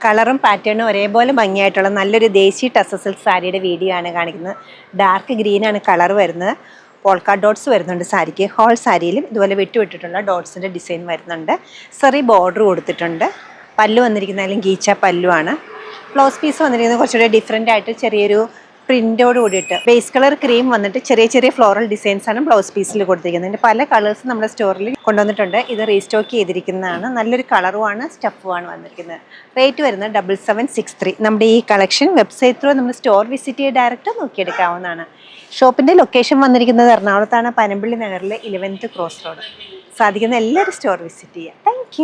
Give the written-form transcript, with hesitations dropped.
കളറും പാറ്റേണും ഒരേപോലെ ഭംഗിയായിട്ടുള്ള നല്ലൊരു ദേശി ടസർ സിൽക്ക് സാരിയുടെ വീഡിയോ ആണ് കാണിക്കുന്നത്. ഡാർക്ക് ഗ്രീൻ ആണ് കളർ വരുന്നത്. പോൾക്കാ ഡോട്ട്സ് വരുന്നുണ്ട് സാരിക്ക്. ഹോൾ സാരിയിലും ഇതുപോലെ വിട്ടുവിട്ടിട്ടുള്ള ഡോട്ട്സിൻ്റെ ഡിസൈൻ വരുന്നുണ്ട്. സെറി ബോർഡർ കൊടുത്തിട്ടുണ്ട്. പല്ലു വന്നിരിക്കുന്നതിലും ഗീച്ച പല്ലുവാണ്. ബ്ലൗസ് പീസ് വന്നിരിക്കുന്നത് കുറച്ചുകൂടി ഡിഫറെൻ്റ് ആയിട്ട് ചെറിയൊരു പ്രിൻ്റോട് കൂടിയിട്ട് ബേസ് കളർ ക്രീം വന്നിട്ട് ചെറിയ ചെറിയ ഫ്ലോറൽ ഡിസൈൻസ് ആണ് ബ്ലൗസ് പീസിൽ കൊടുത്തിരിക്കുന്നത്. ഇതിൻ്റെ പല കളേഴ്സ് നമ്മുടെ സ്റ്റോറിൽ കൊണ്ടുവന്നിട്ടുണ്ട്. ഇത് റീസ്റ്റോക്ക് ചെയ്തിരിക്കുന്നതാണ്. നല്ലൊരു കളറുമാണ് സ്റ്റഫുമാണ് വന്നിരിക്കുന്നത്. റേറ്റ് വരുന്നത് 7763. നമ്മുടെ ഈ കളക്ഷൻ വെബ്സൈറ്റ് ത്രൂ നമ്മൾ സ്റ്റോർ വിസിറ്റ് ചെയ്ത് ഡയറക്റ്റ് നോക്കിയെടുക്കാവുന്നതാണ്. ഷോപ്പിൻ്റെ ലൊക്കേഷൻ വന്നിരിക്കുന്നത് എറണാകുളത്താണ്, പനമ്പള്ളി നഗറിലെ 11th ക്രോസ് റോഡ്. സാധിക്കുന്ന എല്ലാവരും സ്റ്റോർ വിസിറ്റ് ചെയ്യുക. താങ്ക്